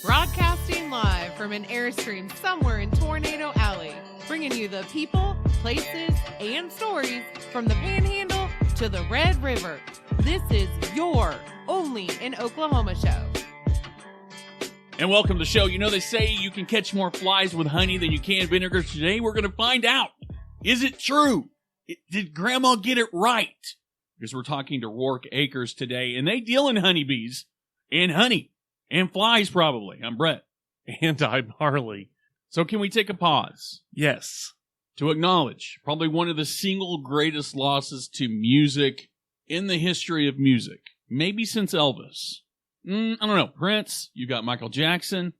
Broadcasting live from an Airstream somewhere in Tornado Alley, bringing you the people, places, and stories from the Panhandle to the Red River. This is your Only in Oklahoma show. And welcome to the show. You know, they say you can catch more flies with honey than you can vinegar. Today, we're going to find out. Is it true? Did Grandma get it right? Because we're talking to Roark Acres today, and they deal in honeybees and honey and flies, probably. I'm Brett. And I'm Harley. So can we take a pause? Yes. To acknowledge probably one of the single greatest losses to music in the history of music. Maybe since Elvis. I don't know. Prince, you got Michael Jackson.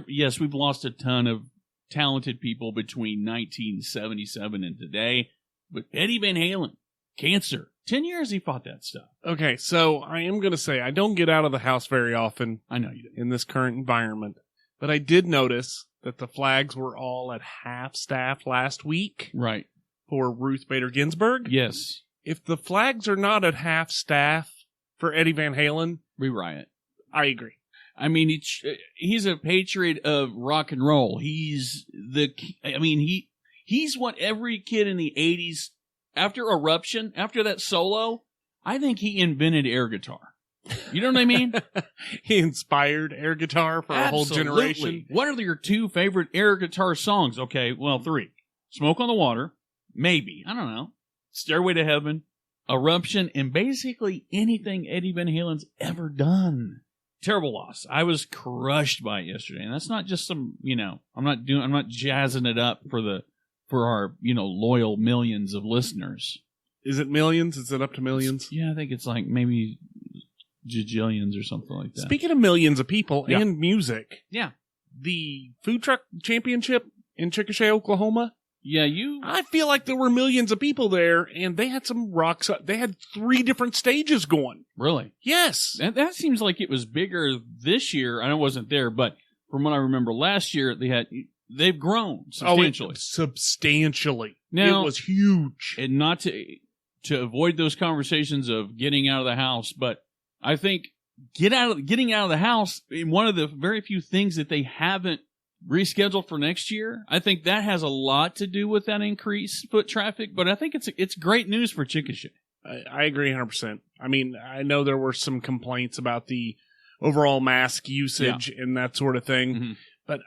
Yes, we've lost a ton of talented people between 1977 and today. But Eddie Van Halen, cancer. 10 years he fought that stuff. Okay, so I am going to say I don't get out of the house very often. I know you do. In this current environment. But I did notice that the flags were all at half staff last week. Right. For Ruth Bader Ginsburg. Yes. If the flags are not at half staff for Eddie Van Halen, we riot. I agree. I mean, he's a patriot of rock and roll. He's what every kid in the 80s, after Eruption, after that solo, I think he invented air guitar. You know what I mean? He inspired air guitar for a whole generation. What are your two favorite air guitar songs? Okay, well, three. Smoke on the Water, maybe, I don't know. Stairway to Heaven, Eruption, and basically anything Eddie Van Halen's ever done. Terrible loss. I was crushed by it yesterday, and that's not just some, I'm not jazzing it up for our, loyal millions of listeners. Is it millions? Is it up to millions? Yeah, I think it's like maybe jajillions or something like that. Speaking of millions of people and music, yeah, the food truck championship in Chickasha, Oklahoma. Yeah, I feel like there were millions of people there, and they had some rocks. They had 3 different stages going. Really? Yes. That seems like it was bigger this year. I wasn't there, but from what I remember last year, they've grown substantially. Substantially. Now, it was huge. And not to avoid those conversations of getting out of the house, but I think getting out of the house, one of the very few things that they haven't rescheduled for next year, I think that has a lot to do with that increased foot traffic, but I think it's great news for Chickasha. I agree 100%. I mean, I know there were some complaints about the overall mask usage and that sort of thing, but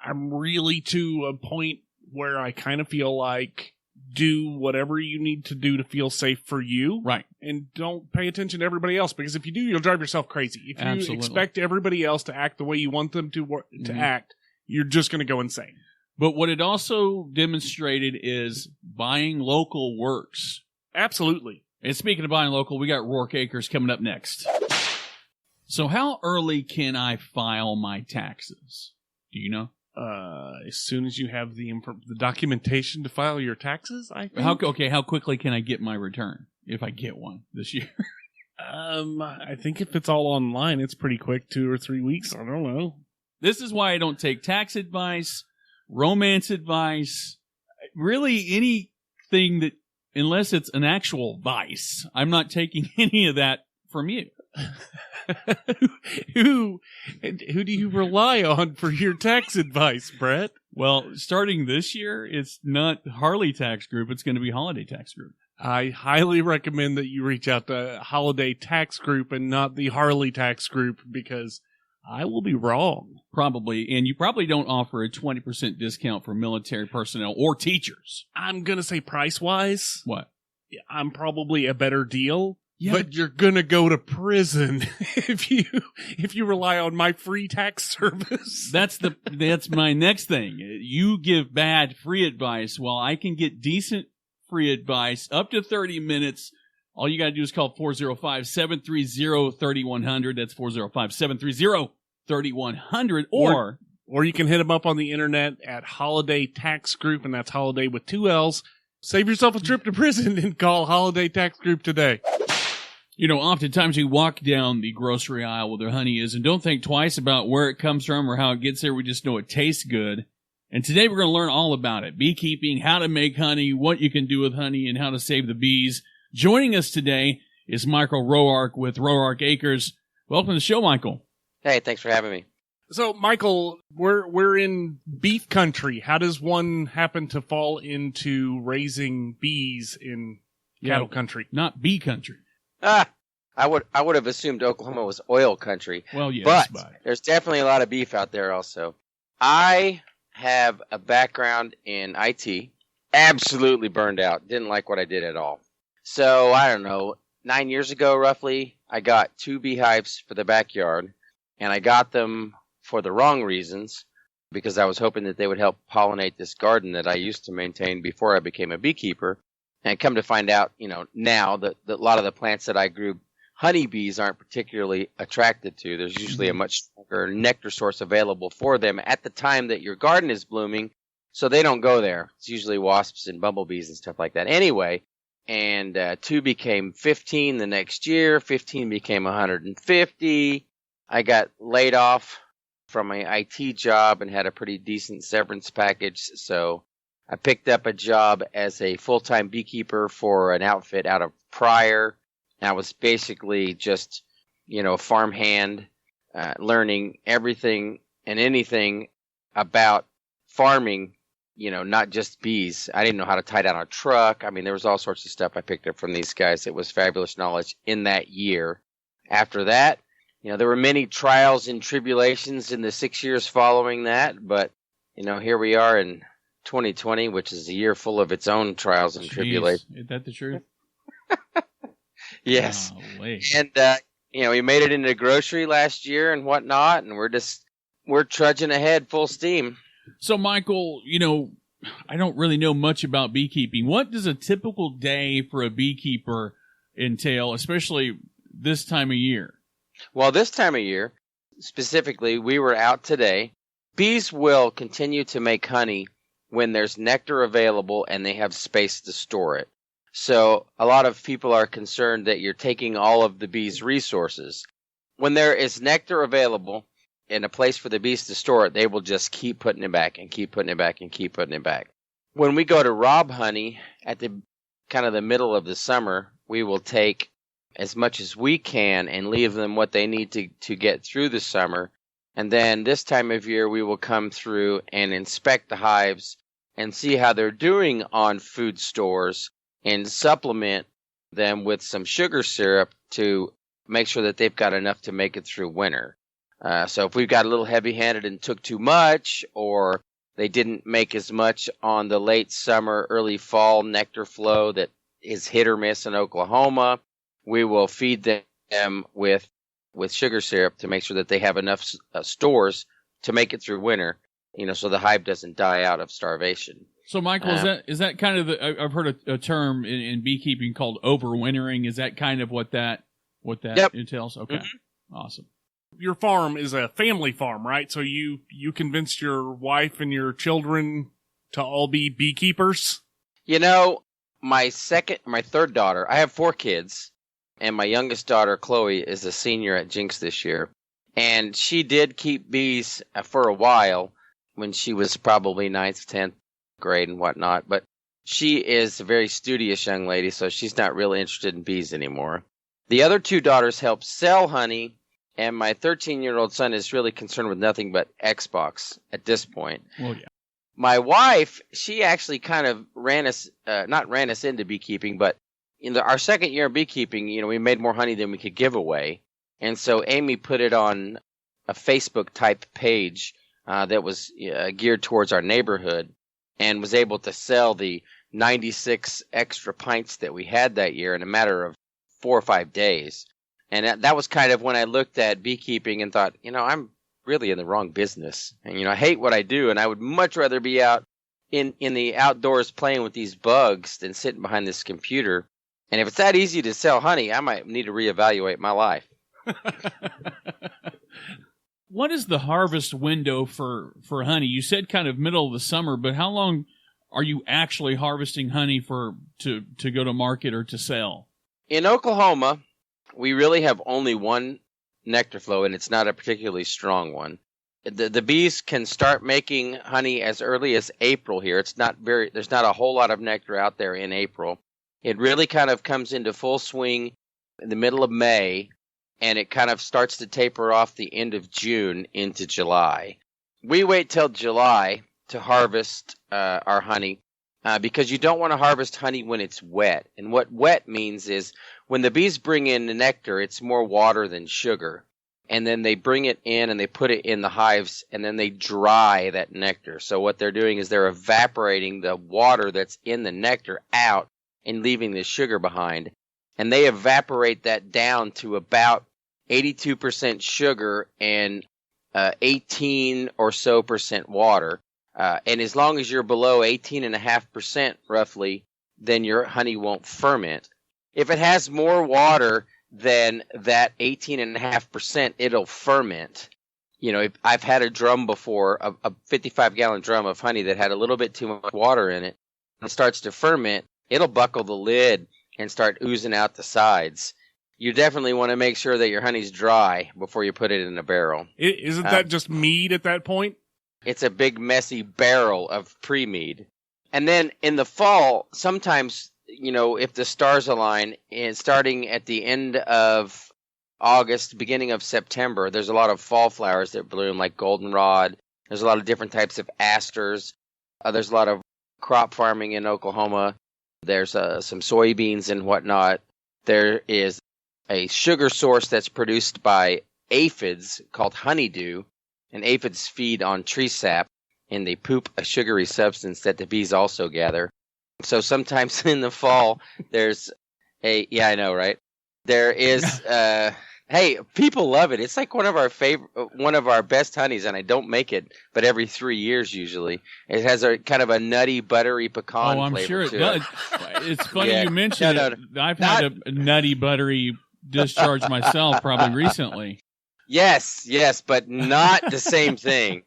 I'm really to a point where I kind of feel like do whatever you need to do to feel safe for you. Right. And don't pay attention to everybody else, because if you do, you'll drive yourself crazy. If you expect everybody else to act the way you want them to act, you're just going to go insane. But what it also demonstrated is buying local works. Absolutely. And speaking of buying local, we got Roark Acres coming up next. So how early can I file my taxes? Do you know? As soon as you have the documentation to file your taxes, I think. How quickly can I get my return if I get one this year? I think if it's all online, it's pretty quick, 2 or 3 weeks. I don't know. This is why I don't take tax advice, romance advice, really anything that, unless it's an actual vice, I'm not taking any of that from you. Who do you rely on for your tax advice, Brett? Well, starting this year, it's not Harley Tax Group. It's going to be Holiday Tax Group. I highly recommend that you reach out to Holiday Tax Group and not the Harley Tax Group, because I will be wrong. Probably. And you probably don't offer a 20% discount for military personnel or teachers. I'm going to say price-wise. What? I'm probably a better deal. Yeah, but you're going to go to prison if you rely on my free tax service. That's my next thing. You give bad free advice. Well, I can get decent free advice up to 30 minutes. All you got to do is call 405-730-3100. That's 405-730-3100. Or you can hit them up on the internet at Holiday Tax Group, and that's Holiday with 2 L's. Save yourself a trip to prison and call Holiday Tax Group today. Oftentimes we walk down the grocery aisle where the honey is and don't think twice about where it comes from or how it gets there. We just know it tastes good. And today we're going to learn all about it. Beekeeping, how to make honey, what you can do with honey, and how to save the bees. Joining us today is Michael Roark with Roark Acres. Welcome to the show, Michael. Hey, thanks for having me. So, Michael, we're in beef country. How does one happen to fall into raising bees in cattle country? Not bee country. I would have assumed Oklahoma was oil country. Well, yes, but there's definitely a lot of beef out there also. I have a background in IT. Absolutely burned out. Didn't like what I did at all. So, I don't know, 9 years ago roughly, I got 2 beehives for the backyard, and I got them for the wrong reasons, because I was hoping that they would help pollinate this garden that I used to maintain before I became a beekeeper. And come to find out, now that a lot of the plants that I grew, honeybees aren't particularly attracted to. There's usually a much stronger nectar source available for them at the time that your garden is blooming, so they don't go there. It's usually wasps and bumblebees and stuff like that. Anyway, and 2 became 15 the next year. 15 became 150. I got laid off from my IT job and had a pretty decent severance package, so I picked up a job as a full-time beekeeper for an outfit out of Pryor. I was basically just, a farmhand, learning everything and anything about farming, not just bees. I didn't know how to tie down a truck. I mean, there was all sorts of stuff I picked up from these guys. It was fabulous knowledge in that year. After that, there were many trials and tribulations in the 6 years following that, but, here we are in 2020, which is a year full of its own trials and tribulations. Is that the truth? Yes. Golly. And, we made it into grocery last year and whatnot, and we're trudging ahead full steam. So, Michael, I don't really know much about beekeeping. What does a typical day for a beekeeper entail, especially this time of year? Well, this time of year, specifically, we were out today. Bees will continue to make honey when there's nectar available and they have space to store it. So a lot of people are concerned that you're taking all of the bees' resources. When there is nectar available and a place for the bees to store it, they will just keep putting it back and keep putting it back and keep putting it back. When we go to rob honey at the kind of the middle of the summer, we will take as much as we can and leave them what they need to get through the summer. And then this time of year, we will come through and inspect the hives and see how they're doing on food stores and supplement them with some sugar syrup to make sure that they've got enough to make it through winter. So if we've got a little heavy-handed and took too much, or they didn't make as much on the late summer, early fall nectar flow that is hit or miss in Oklahoma, we will feed them with sugar syrup to make sure that they have enough stores to make it through winter, so the hive doesn't die out of starvation. So, Michael, is that kind of I've heard a term in beekeeping called overwintering. Is that kind of what that Yep. entails? Okay, Mm-hmm. Awesome. Your farm is a family farm, right? So you convinced your wife and your children to all be beekeepers? My third daughter, I have 4 kids. And my youngest daughter, Chloe, is a senior at Jenks this year. And she did keep bees for a while when she was probably 9th, 10th grade and whatnot. But she is a very studious young lady, so she's not really interested in bees anymore. The other 2 daughters help sell honey, and my 13-year-old son is really concerned with nothing but Xbox at this point. Well, yeah. My wife, she actually kind of not ran us into beekeeping, but in our second year of beekeeping, we made more honey than we could give away. And so Amy put it on a Facebook-type page that was geared towards our neighborhood and was able to sell the 96 extra pints that we had that year in a matter of 4 or 5 days. And that was kind of when I looked at beekeeping and thought, I'm really in the wrong business. And, I hate what I do, and I would much rather be out in the outdoors playing with these bugs than sitting behind this computer. And if it's that easy to sell honey, I might need to reevaluate my life. What is the harvest window for honey? You said kind of middle of the summer, but how long are you actually harvesting honey to go to market or to sell? In Oklahoma, we really have only one nectar flow, and it's not a particularly strong one. The bees can start making honey as early as April here. There's not a whole lot of nectar out there in April. It really kind of comes into full swing in the middle of May, and it kind of starts to taper off the end of June into July. We wait till July to harvest our honey because you don't want to harvest honey when it's wet. And what wet means is when the bees bring in the nectar, it's more water than sugar. And then they bring it in and they put it in the hives, and then they dry that nectar. So what they're doing is they're evaporating the water that's in the nectar out and leaving the sugar behind. And they evaporate that down to about 82% sugar and 18 or so percent water. And as long as you're below 18.5% roughly, then your honey won't ferment. If it has more water than that 18.5%, it'll ferment. You know, I've had a drum before, a 55-gallon drum of honey that had a little bit too much water in it. When it starts to ferment, it'll buckle the lid and start oozing out the sides. You definitely want to make sure that your honey's dry before you put it in a barrel. Isn't that just mead at that point? It's a big, messy barrel of pre-mead. And then in the fall, sometimes, you know, if the stars align, and starting at the end of August, beginning of September, there's a lot of fall flowers that bloom, like goldenrod. There's a lot of different types of asters. There's a lot of crop farming in Oklahoma. There's some soybeans and whatnot. There is a sugar source that's produced by aphids called honeydew, and aphids feed on tree sap, and they poop a sugary substance that the bees also gather. So sometimes in the fall, there's yeah, I know, right? There is, hey, people love it. It's like one of our best honeys, and I don't make it, but every 3 years usually. It has a kind of a nutty, buttery pecan flavor. Oh, I'm sure it to does. It's funny Yeah. you mentioned No. it. I've had a nutty, buttery discharge myself probably recently. Yes, but not the same thing.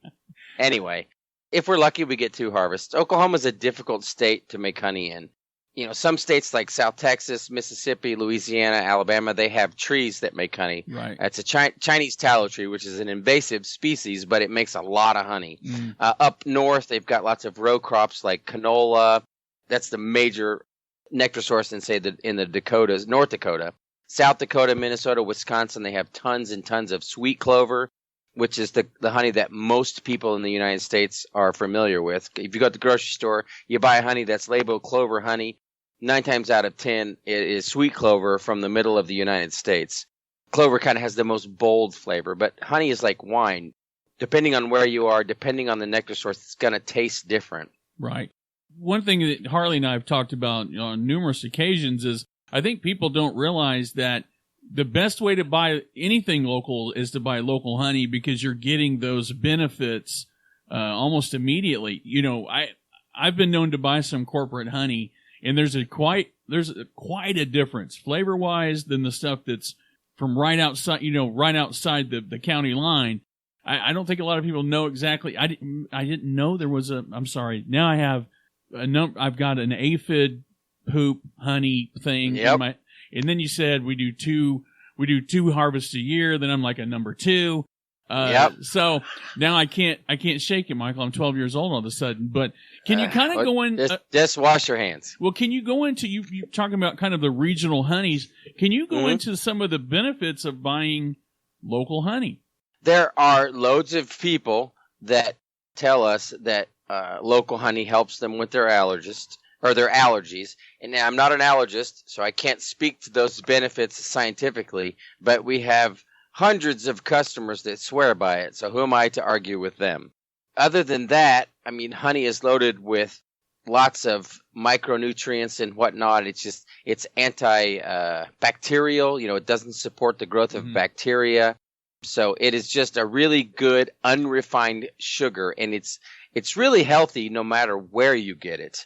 Anyway, if we're lucky, we get 2 harvests. Oklahoma's a difficult state to make honey in. You know, some states like South Texas, Mississippi, Louisiana, Alabama, they have trees that make honey. Right. It's a Chinese tallow tree, which is an invasive species, but it makes a lot of honey. Up north, they've got lots of row crops like canola. That's the major nectar source in, say, in the Dakotas, North Dakota. South Dakota, Minnesota, Wisconsin, they have tons and tons of sweet clover, which is the honey that most people in the United States are familiar with. If you go to the grocery store, you buy honey that's labeled clover honey. 9 times out of 10, it is sweet clover from the middle of the United States. Clover kind of has the most bold flavor, but honey is like wine. Depending on where you are, depending on the nectar source, it's going to taste different. Right. One thing that Harley and I have talked about on numerous occasions is I think people don't realize that the best way to buy anything local is to buy local honey because you're getting those benefits almost immediately. You know, I've been known to buy some corporate honey, and there's quite a difference flavor wise than the stuff that's from right outside the county line. I don't think a lot of people know exactly. I didn't know there was I'm sorry. Now I have I've got an aphid poop honey thing. Yep. And then you said we do two harvests a year. Then I'm like a number 2. Yep. So now I can't shake it, Michael. I'm 12 years old all of a sudden. But can you kind of go in? Just wash your hands. Well, can you go into you talking about kind of the regional honeys? Can you go into some of the benefits of buying local honey? There are loads of people that tell us that local honey helps them with their allergies. And now, I'm not an allergist, so I can't speak to those benefits scientifically, but we have hundreds of customers that swear by it, so who am I to argue with them? Other than that, I mean, honey is loaded with lots of micronutrients and whatnot. It's anti-bacterial. It doesn't support the growth of bacteria. So it is just a really good, unrefined sugar, and it's really healthy no matter where you get it.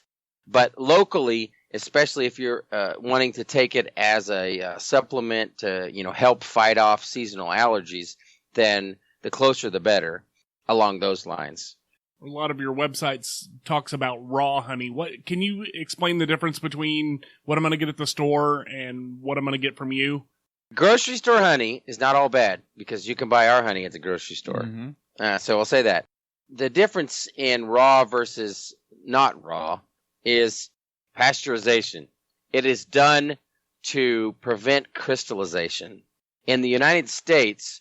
But locally, especially if you're wanting to take it as a supplement to help fight off seasonal allergies, then the closer the better along those lines. A lot of your websites talks about raw honey. What can you explain the difference between what I'm going to get at the store and what I'm going to get from you? Grocery store honey is not all bad because you can buy our honey at the grocery store. So I'll say that. The difference in raw versus not raw is pasteurization. It is done to prevent crystallization. In the United States,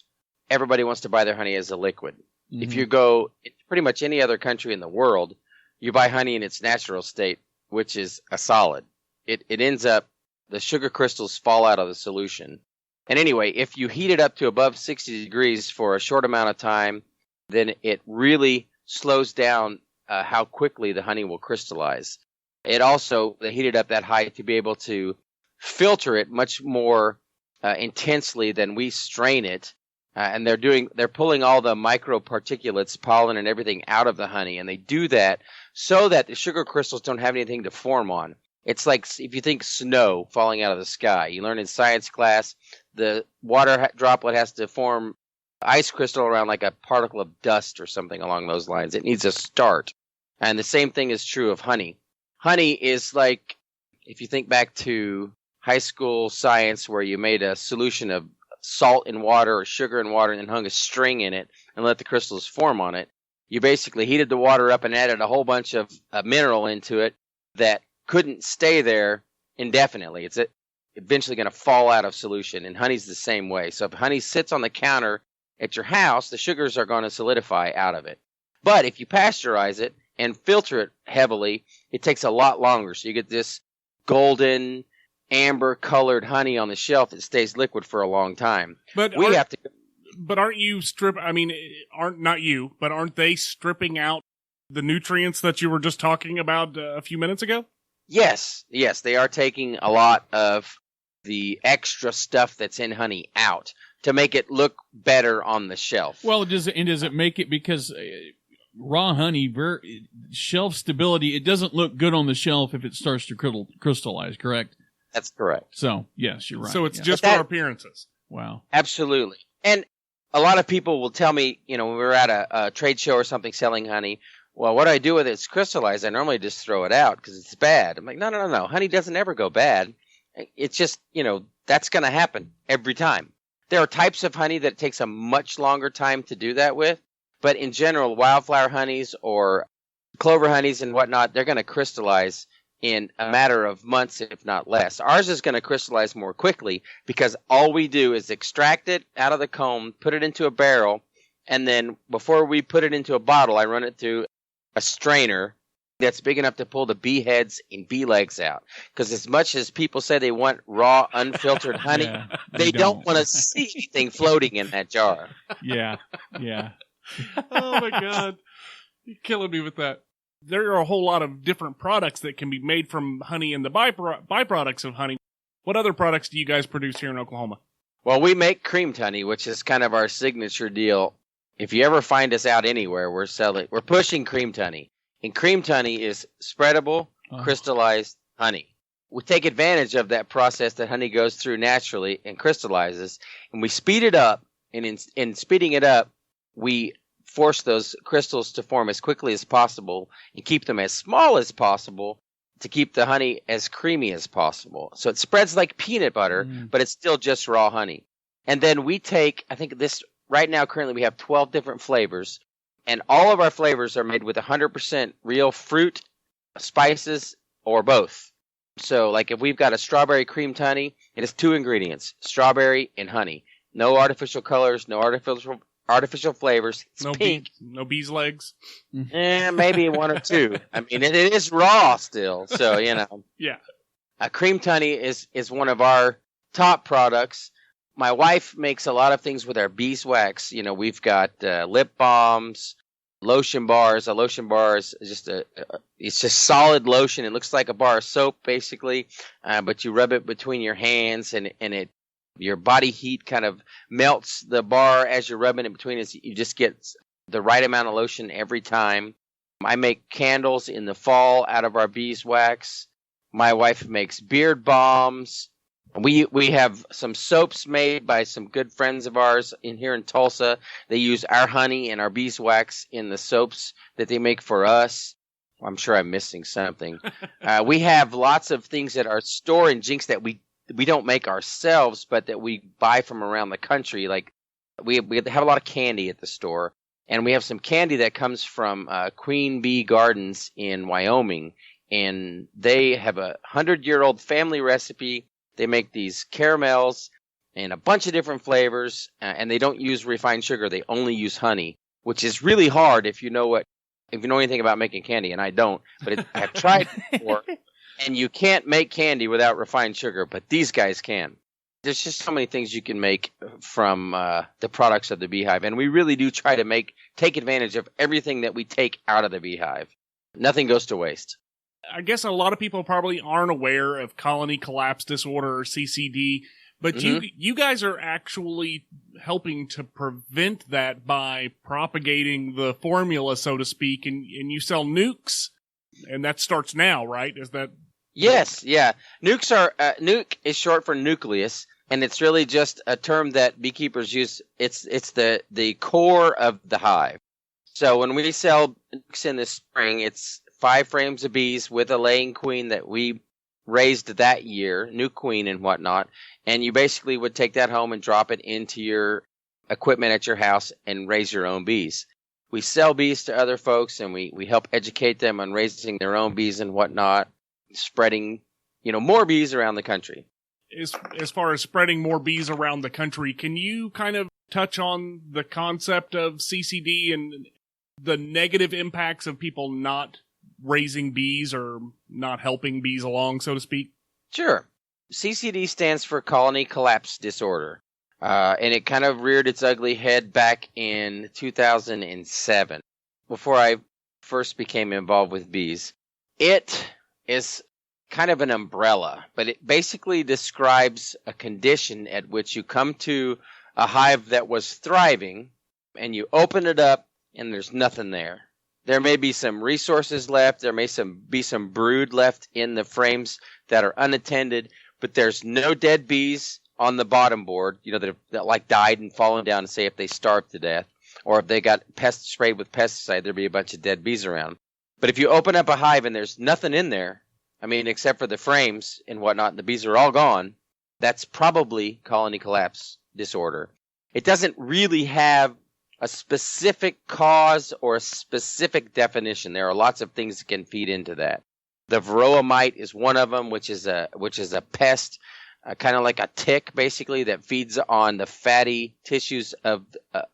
everybody wants to buy their honey as a liquid. Mm-hmm. If you go pretty much any other country in the world, you buy honey in its natural state, which is a solid. It ends up, the sugar crystals fall out of the solution. And anyway, if you heat it up to above 60 degrees for a short amount of time, then it really slows down how quickly the honey will crystallize. It also, they heat it up that high to be able to filter it much more intensely than we strain it. And they're pulling all the microparticulates, pollen and everything out of the honey. And they do that so that the sugar crystals don't have anything to form on. It's like if you think snow falling out of the sky. You learn in science class, the water droplet has to form ice crystal around like a particle of dust or something along those lines. It needs a start. And the same thing is true of honey. Honey is like, if you think back to high school science where you made a solution of salt in water or sugar in water and then hung a string in it and let the crystals form on it. You basically heated the water up and added a whole bunch of mineral into it that couldn't stay there indefinitely. It's eventually going to fall out of solution, and honey's the same way. So if honey sits on the counter at your house, the sugars are going to solidify out of it. But if you pasteurize it and filter it heavily, it takes a lot longer. So you get this golden, amber-colored honey on the shelf that stays liquid for a long time. But aren't you aren't they stripping out the nutrients that you were just talking about a few minutes ago? Yes, they are taking a lot of the extra stuff that's in honey out to make it look better on the shelf. Well, does it make it, because raw honey, shelf stability, it doesn't look good on the shelf if it starts to crystallize, correct? That's correct. So, yes, you're right. So it's just for appearances. Wow. Absolutely. And a lot of people will tell me, when we're at a trade show or something selling honey, well, what do I do with it? It's crystallized. I normally just throw it out because it's bad. I'm like, no. Honey doesn't ever go bad. It's just, that's going to happen every time. There are types of honey that it takes a much longer time to do that with. But in general, wildflower honeys or clover honeys and whatnot, they're going to crystallize in a matter of months, if not less. Ours is going to crystallize more quickly because all we do is extract it out of the comb, put it into a barrel, and then before we put it into a bottle, I run it through a strainer that's big enough to pull the bee heads and bee legs out. Because as much as people say they want raw, unfiltered honey, they don't want to see anything floating in that jar. Yeah. Oh, my God. You're killing me with that. There are a whole lot of different products that can be made from honey and the byproducts of honey. What other products do you guys produce here in Oklahoma? Well, we make creamed honey, which is kind of our signature deal. If you ever find us out anywhere, we're pushing creamed honey. And creamed honey is spreadable, crystallized honey. We take advantage of that process that honey goes through naturally and crystallizes, and we speed it up. And in speeding it up, we force those crystals to form as quickly as possible and keep them as small as possible to keep the honey as creamy as possible. So it spreads like peanut butter, but it's still just raw honey. And then we take, I think right now currently we have 12 different flavors, and all of our flavors are made with 100% real fruit, spices, or both. So like if we've got a strawberry creamed honey, it has 2 ingredients, strawberry and honey. No artificial colors, no artificial flavors. It's pink. No bees legs. Maybe 1 or 2. I mean, it is raw still, so Yeah. Creamed honey is one of our top products. My wife makes a lot of things with our beeswax. We've got lip balms, lotion bars. A lotion bar is just it's just solid lotion. It looks like a bar of soap basically, but you rub it between your hands and your body heat kind of melts the bar as you're rubbing it between it. You just get the right amount of lotion every time. I make candles in the fall out of our beeswax. My wife makes beard balms. We have some soaps made by some good friends of ours here in Tulsa. They use our honey and our beeswax in the soaps that they make for us. I'm sure I'm missing something. We have lots of things at our store in Jenks that we don't make ourselves, but that we buy from around the country. Like we have a lot of candy at the store, and we have some candy that comes from Queen Bee Gardens in Wyoming, and they have a 100-year-old family recipe. They make these caramels in a bunch of different flavors, and they don't use refined sugar. They only use honey, which is really hard if you know anything about making candy, and I don't, but I have tried before, and you can't make candy without refined sugar, but these guys can. There's just so many things you can make from the products of the beehive, and we really do try to take advantage of everything that we take out of the beehive. Nothing goes to waste. I guess a lot of people probably aren't aware of colony collapse disorder or CCD, but you guys are actually helping to prevent that by propagating the formula, so to speak, and you sell nukes, and that starts now, right? Is that? Yes, yeah. Nukes are nuke is short for nucleus, and it's really just a term that beekeepers use. It's the core of the hive. So when we sell nukes in the spring, it's 5 frames of bees with a laying queen that we raised that year, new queen and whatnot, and you basically would take that home and drop it into your equipment at your house and raise your own bees. We sell bees to other folks, and we help educate them on raising their own bees and whatnot, spreading more bees around the country. As far as spreading more bees around the country, can you kind of touch on the concept of CCD and the negative impacts of people not raising bees or not helping bees along, so to speak? Sure. CCD stands for colony collapse disorder, and it kind of reared its ugly head back in 2007, before I first became involved with bees. It is kind of an umbrella, but it basically describes a condition at which you come to a hive that was thriving, and you open it up, and there's nothing there. There may be some resources left. There may be some brood left in the frames that are unattended, but there's no dead bees on the bottom board, that like died and fallen down, and say if they starved to death, or if they got sprayed with pesticide, there'd be a bunch of dead bees around. But if you open up a hive and there's nothing in there, except for the frames and whatnot, the bees are all gone, that's probably colony collapse disorder. It doesn't really have a specific cause or a specific definition. There are lots of things that can feed into that. The varroa mite is one of them, which is a pest, kind of like a tick, basically, that feeds on the fatty tissues of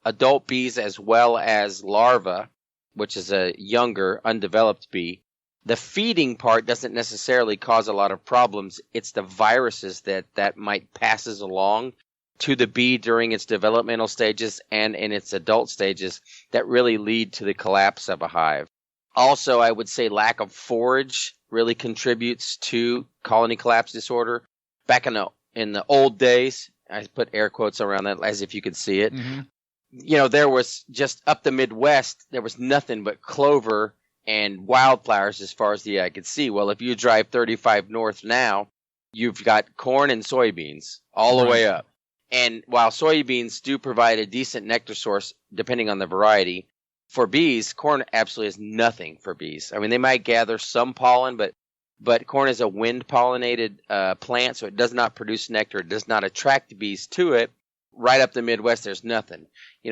adult bees as well as larvae, which is a younger, undeveloped bee. The feeding part doesn't necessarily cause a lot of problems. It's the viruses that mite passes along to the bee during its developmental stages and in its adult stages that really lead to the collapse of a hive. Also, I would say lack of forage really contributes to colony collapse disorder. Back in the old days, I put air quotes around that as if you could see it. Mm-hmm. There was just up the Midwest, there was nothing but clover and wildflowers as far as the eye could see. Well, if you drive 35 north now, you've got corn and soybeans all the way up. And while soybeans do provide a decent nectar source, depending on the variety, for bees, corn absolutely is nothing for bees. They might gather some pollen, but corn is a wind-pollinated plant, so it does not produce nectar. It does not attract bees to it. Right up the Midwest, there's nothing.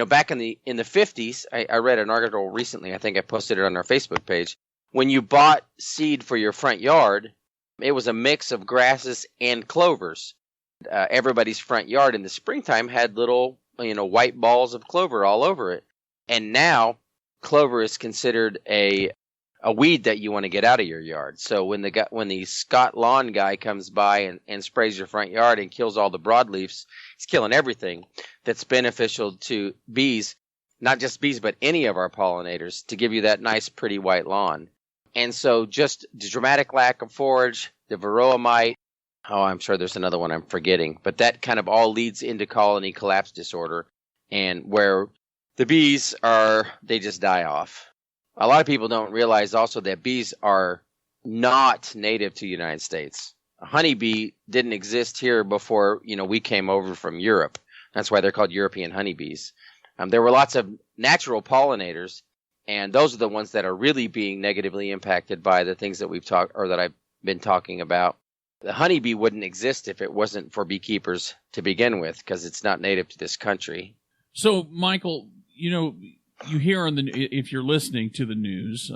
Back in the 50s, I read an article recently. I think I posted it on our Facebook page. When you bought seed for your front yard, it was a mix of grasses and clovers. Everybody's front yard in the springtime had little, white balls of clover all over it. And now clover is considered a weed that you want to get out of your yard. So when the Scott lawn guy comes by and sprays your front yard and kills all the broadleafs, he's killing everything that's beneficial to bees, not just bees, but any of our pollinators, to give you that nice, pretty white lawn. And so just the dramatic lack of forage, the varroa mite, I'm sure there's another one I'm forgetting, but that kind of all leads into colony collapse disorder, and where the bees they just die off. A lot of people don't realize also that bees are not native to the United States. A honeybee didn't exist here before, we came over from Europe. That's why they're called European honeybees. There were lots of natural pollinators, and those are the ones that are really being negatively impacted by the things that that I've been talking about. The honeybee wouldn't exist if it wasn't for beekeepers to begin with, because it's not native to this country. So, Michael, you hear if you're listening to the news,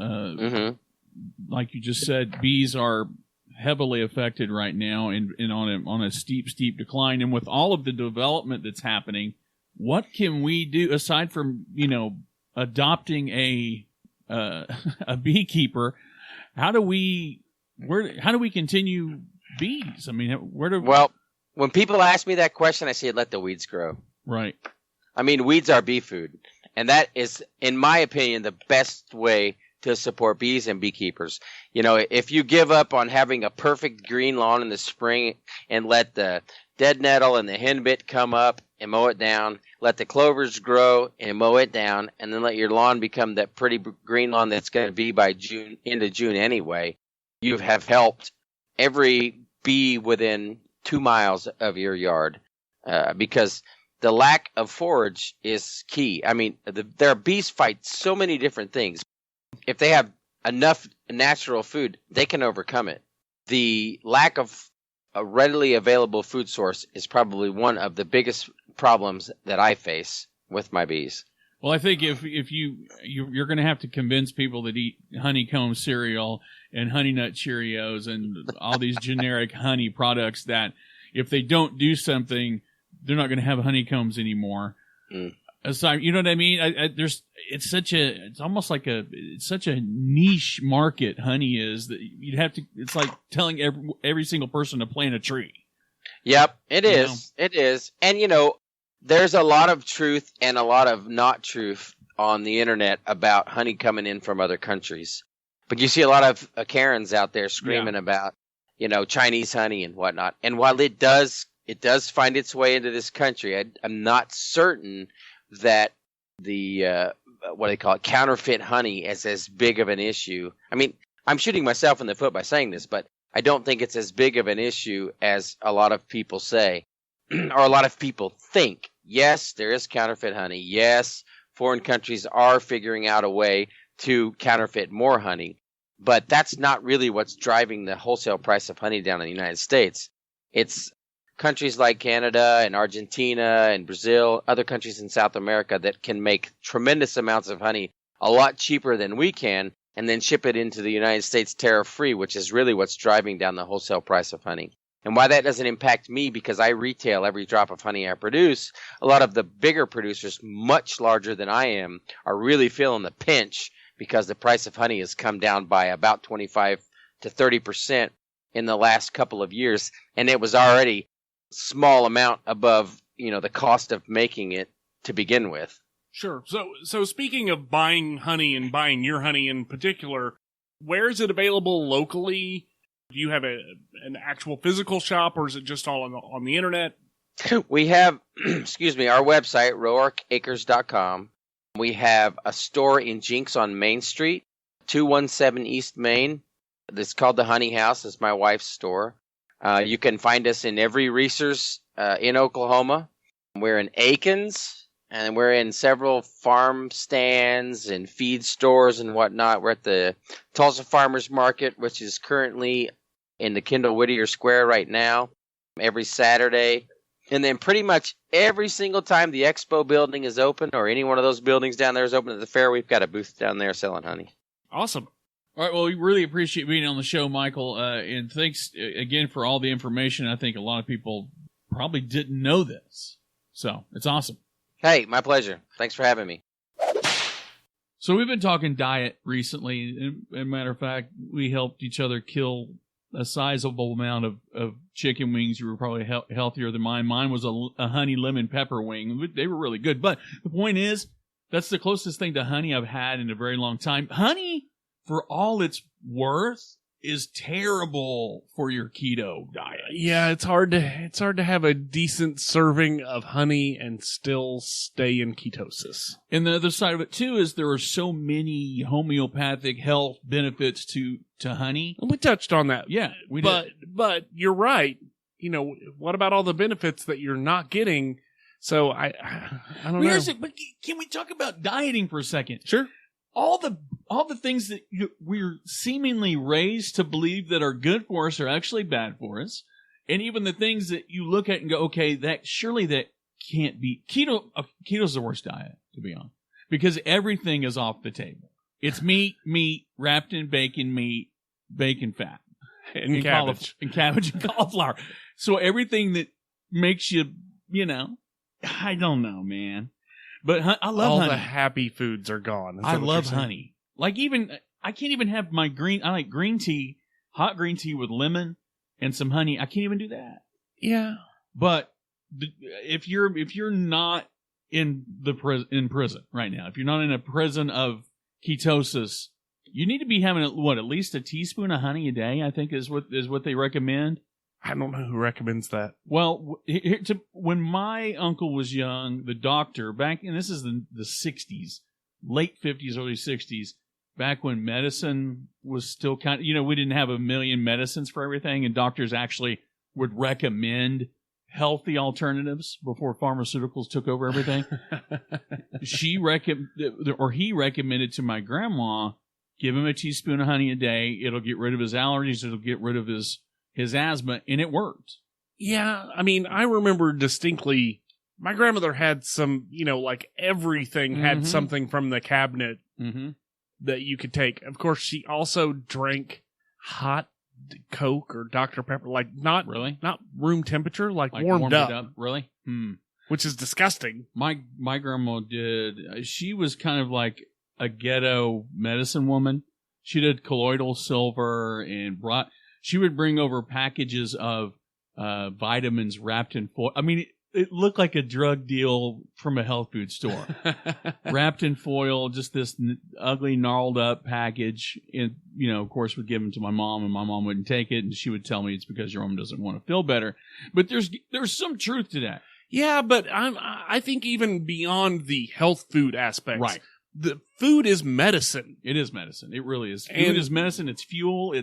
like you just said, bees are heavily affected right now and on a steep decline. And with all of the development that's happening, what can we do aside from, adopting a beekeeper? How do we continue bees? I mean, Well, when people ask me that question, I say let the weeds grow. Right. I mean, weeds are bee food, and that is, in my opinion, the best way to support bees and beekeepers. If you give up on having a perfect green lawn in the spring and let the dead nettle and the henbit come up and mow it down, let the clovers grow and mow it down, and then let your lawn become that pretty green lawn that's going to be by into June anyway, you have helped every bee within 2 miles of your yard, because the lack of forage is key. I mean, their bees fight so many different things. If they have enough natural food, they can overcome it. The lack of a readily available food source is probably one of the biggest problems that I face with my bees. Well, I think if you're going to have to convince people that eat honeycomb cereal and honey nut Cheerios and all these generic honey products that if they don't do something, they're not going to have honeycombs anymore. Aside, you know what I mean? It's such a niche market. Honey is that you'd have to. It's like telling every single person to plant a tree. Yep, it is. It is, and there's a lot of truth and a lot of not truth on the internet about honey coming in from other countries. But you see a lot of Karens out there screaming about, Chinese honey and whatnot. And while it does find its way into this country, I'm not certain that the what they call it, counterfeit honey is as big of an issue. I mean, I'm shooting myself in the foot by saying this, but I don't think it's as big of an issue as a lot of people say, or a lot of people think. Yes, there is counterfeit honey. Yes, foreign countries are figuring out a way to counterfeit more honey, but that's not really what's driving the wholesale price of honey down in the United States. It's countries like Canada and Argentina and Brazil, other countries in South America that can make tremendous amounts of honey a lot cheaper than we can, and then ship it into the United States tariff-free, which is really what's driving down the wholesale price of honey. And why that doesn't impact me, because I retail every drop of honey I produce, a lot of the bigger producers, much larger than I am, are really feeling the pinch because the price of honey has come down by about 25 to 30% in the last couple of years, and it was already small amount above, the cost of making it to begin with. Sure. So speaking of buying honey and buying your honey in particular, where is it available locally? Do you have an actual physical shop, or is it just all on the internet? We have, our website, roarkacres.com. We have a store in Jenks on Main Street, 217 East Main. It's called the Honey House. It's my wife's store. You can find us in every Reasors in Oklahoma. We're in Akin's, and we're in several farm stands and feed stores and whatnot. We're at the Tulsa Farmers Market, which is currently in the Kendall Whittier Square right now, every Saturday. And then pretty much every single time the expo building is open, or any one of those buildings down there is open at the fair, we've got a booth down there selling honey. Awesome. All right, well, we really appreciate being on the show, Michael, and thanks again for all the information. I think a lot of people probably didn't know this, so it's awesome. Hey, my pleasure. Thanks for having me. So we've been talking diet recently. As a matter of fact, we helped each other kill a sizable amount of chicken wings. You were probably healthier than mine. Mine was a honey lemon pepper wing. They were really good. But the point is, that's the closest thing to honey I've had in a very long time. Honey, for all it's worth, is terrible for your keto diet. Yeah, it's hard to have a decent serving of honey and still stay in ketosis. And the other side of it too is there are so many homeopathic health benefits to honey. We touched on that. Yeah, we did. But you're right. What about all the benefits that you're not getting? So I don't know. But can we talk about dieting for a second? Sure. All the things that we're seemingly raised to believe that are good for us are actually bad for us, and even the things that you look at and go, okay, that can't be keto. Keto's the worst diet, to be honest, because everything is off the table. It's meat wrapped in bacon, bacon fat. And cabbage. And cabbage and cauliflower. So everything that makes you, I don't know, man. But I love all honey. the happy foods are gone. I love honey. Like I can't even have I like green tea, hot green tea with lemon and some honey. I can't even do that. Yeah. But if you're not in prison right now, if you're not in a prison of ketosis, you need to be having at least a teaspoon of honey a day, I think is what they recommend. I don't know who recommends that. Well, when my uncle was young, the doctor back, and this is the 60s, late 50s, early 60s, back when medicine was still kind of, we didn't have a million medicines for everything, and doctors actually would recommend healthy alternatives before pharmaceuticals took over everything. He recommended to my grandma, give him a teaspoon of honey a day. It'll get rid of his allergies. It'll get rid of his asthma, and it worked. Yeah, I mean, I remember distinctly, my grandmother had some, like everything had something from the cabinet that you could take. Of course, she also drank hot Coke or Dr. Pepper, like not room temperature, like warmed up. Really? Which is disgusting. My grandma did. She was kind of like a ghetto medicine woman. She did colloidal silver and she would bring over packages of vitamins wrapped in foil. I mean, it looked like a drug deal from a health food store. Wrapped in foil, just this ugly, gnarled up package. And, of course, would give them to my mom, and my mom wouldn't take it. And she would tell me it's because your mom doesn't want to feel better. But there's some truth to that. Yeah, but I think even beyond the health food aspects. Right. The food is medicine. It is medicine. It really is. Food is medicine. It's fuel.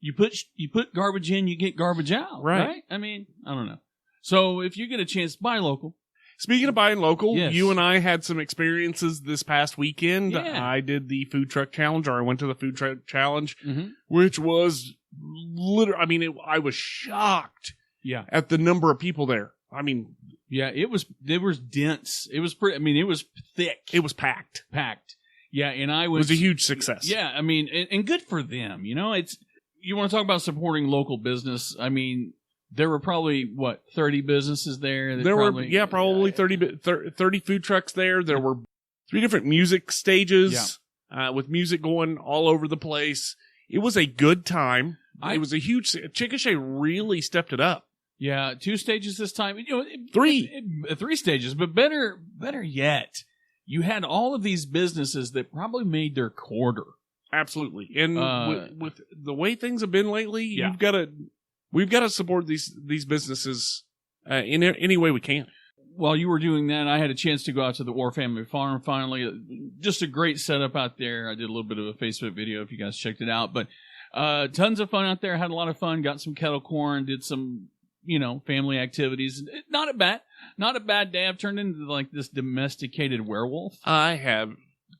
You put garbage in, you get garbage out. Right? I mean, I don't know. So if you get a chance, buy local. Speaking of buying local, yes. You and I had some experiences this past weekend. Yeah. I did the food truck challenge, or I went to the food truck challenge, which was literally, I mean, I was shocked at the number of people there. I mean, yeah, it was dense. It was pretty, I mean, it was thick. It was packed. Yeah, and it was a huge success. Yeah, I mean, and good for them. You want to talk about supporting local business. I mean, there were probably, 30 businesses there? There were probably 30 food trucks there. There were 3 different music stages with music going all over the place. It was a good time. It was a huge... Chickasha really stepped it up. Yeah, 2 stages this time. 3. 3 stages, but better yet, you had all of these businesses that probably made their quarter. Absolutely. And with the way things have been lately, we've got to support these businesses in any way we can. While you were doing that, I had a chance to go out to the Orr family farm finally. Just a great setup out there. I did a little bit of a Facebook video if you guys checked it out. But tons of fun out there. Had a lot of fun. Got some kettle corn. Did some, family activities. Not a bad day. I've turned into like this domesticated werewolf. I have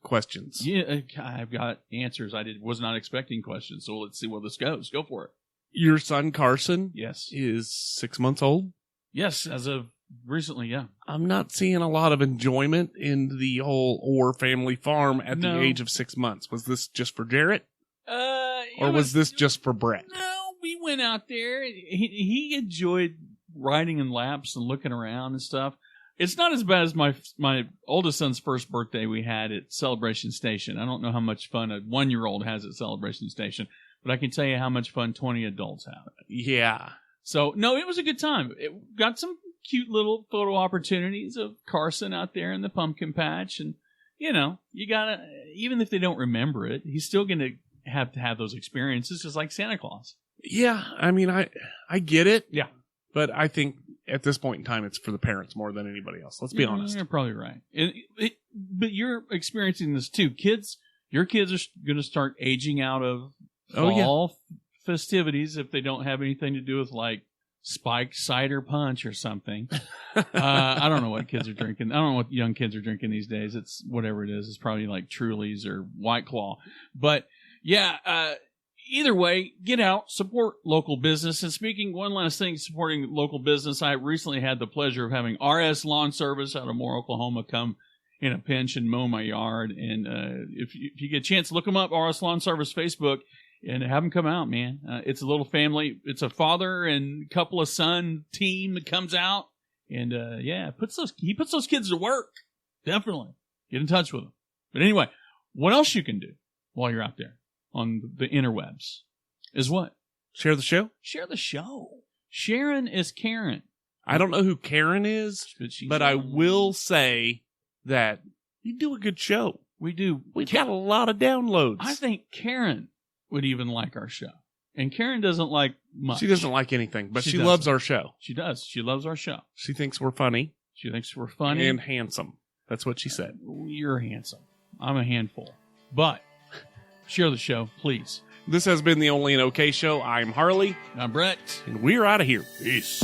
questions. Yeah, I've got answers. Was not expecting questions. So let's see where this goes. Go for it. Your son, Carson, yes, is 6 months old? Yes, as of recently, yeah. I'm not seeing a lot of enjoyment in the whole Orr family farm at the age of 6 months. Was this just for Jarrett? Or was this just for Brett? No, we went out there. He enjoyed riding in laps and looking around and stuff. It's not as bad as my oldest son's first birthday we had at Celebration Station. I don't know how much fun a 1-year-old has at Celebration Station. But I can tell you how much fun 20 adults have. Yeah. So, no, it was a good time. It got some cute little photo opportunities of Carson out there in the pumpkin patch. And, you gotta, even if they don't remember it, he's still going to have those experiences just like Santa Claus. Yeah. I mean, I get it. Yeah. But I think at this point in time, it's for the parents more than anybody else. Let's be honest. You're probably right. But you're experiencing this too. Your kids are going to start aging out of fall festivities if they don't have anything to do with like spiked cider punch or something. I don't know what kids are drinking. I don't know what young kids are drinking these days. It's whatever it is. It's probably like Truly's or White Claw. But yeah, either way, get out, support local business. And speaking, one last thing, supporting local business. I recently had the pleasure of having RS Lawn Service out of Moore, Oklahoma come in a pinch and mow my yard. And if you get a chance, look them up, RS Lawn Service Facebook. and have them come out, man. It's a little family. It's a father and couple of son team that comes out, and he puts those kids to work. Definitely get in touch with them. But anyway, what else you can do while you're out there on the interwebs is what? Share the show. Share the show. Sharon is Karen. I don't know who Karen is, but I will say that you do a good show. We do. We've got a lot of downloads. I think Karen would even like our show. And Karen doesn't like much. She doesn't like anything, but she loves our show. She does. She loves our show. She thinks we're funny. She thinks we're funny. And handsome. That's what she said. You're handsome. I'm a handful. But share the show, please. This has been the Only in OK Show. I'm Harley. I'm Brett. And we're out of here. Peace.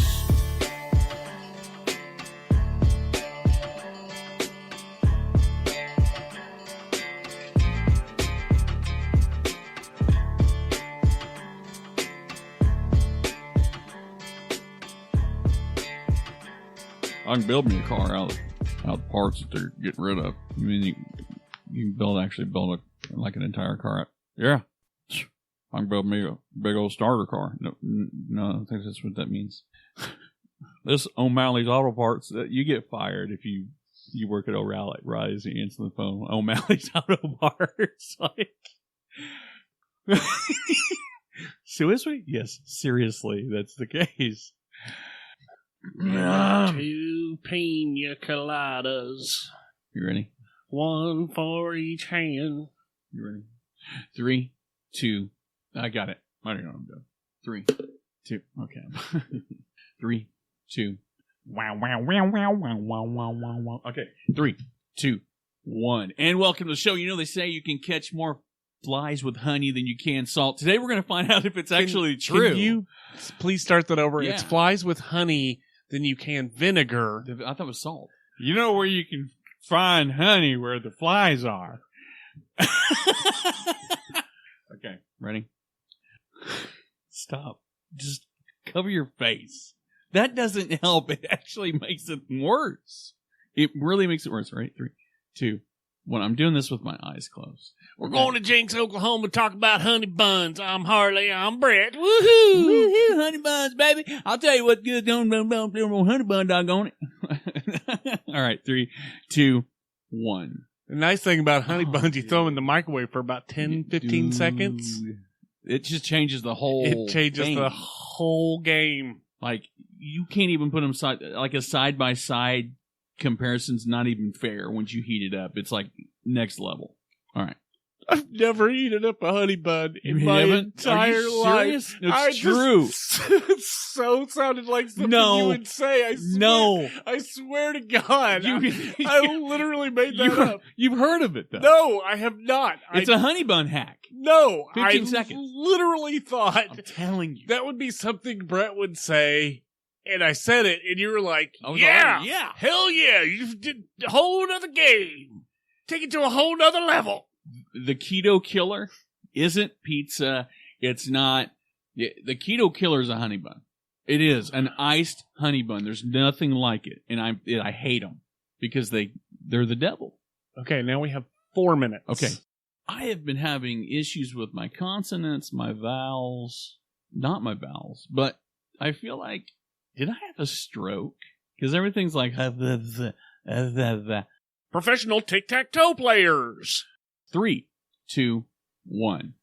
I can build me a car out of parts that they're getting rid of. I mean, you can actually build like an entire car. Yeah. I can build me a big old starter car. No, I don't think that's what that means. This O'Malley's Auto Parts, you get fired if you work at O'Reilly's and you answer the phone. O'Malley's Auto Parts. Like, seriously? Yes, seriously, that's the case. 2 pina coladas. You ready? 1 for each hand. You ready? 3, 2. I got it. I don't know what I'm doing. 3, 2. Okay. 3, 2. Wow, wow, wow, wow, wow, wow, wow, wow, wow. Okay. 3, 2, 1. And welcome to the show. You know, they say you can catch more flies with honey than you can salt. Today we're going to find out if it's actually true. Can you please start that over? Yeah. It's flies with honey than you can vinegar. I thought it was salt. You know where you can find honey where the flies are. Okay. Ready? Stop. Just cover your face. That doesn't help. It actually makes it worse. It really makes it worse, right? 3, 2, 1. I'm doing this with my eyes closed. We're going to Jenks, Oklahoma to talk about honey buns. I'm Harley. I'm Brett. Woohoo! Woohoo! Honey buns, baby. I'll tell you what's good. Don't honey bun, doggone it. All right. 3, 2, 1. The nice thing about honey buns, you throw them in the microwave for about 10, 15 seconds. It just changes the whole thing. The whole game. Like, you can't even put them like a side-by-side comparison's not even fair once you heat it up. It's like next level. All right. I've never heated up a honey bun in my entire life. It's true. It so sounded like something you would say. I swear to God. I literally made that up. You've heard of it, though. No, I have not. It's a honey bun hack. No, 15 seconds. Literally thought I'm telling you. that would be something Brett would say. And I said it, and you were like, yeah, hell yeah, you did a whole nother game. Take it to a whole nother level. The keto killer isn't pizza. It's not. The keto killer is a honey bun. It is an iced honey bun. There's nothing like it, and I hate them because they're the devil. Okay, now we have 4 minutes. Okay, I have been having issues with my consonants, my vowels, not my vowels, but I feel like, did I have a stroke? Because everything's like professional tic-tac-toe players. 3, 2, 1.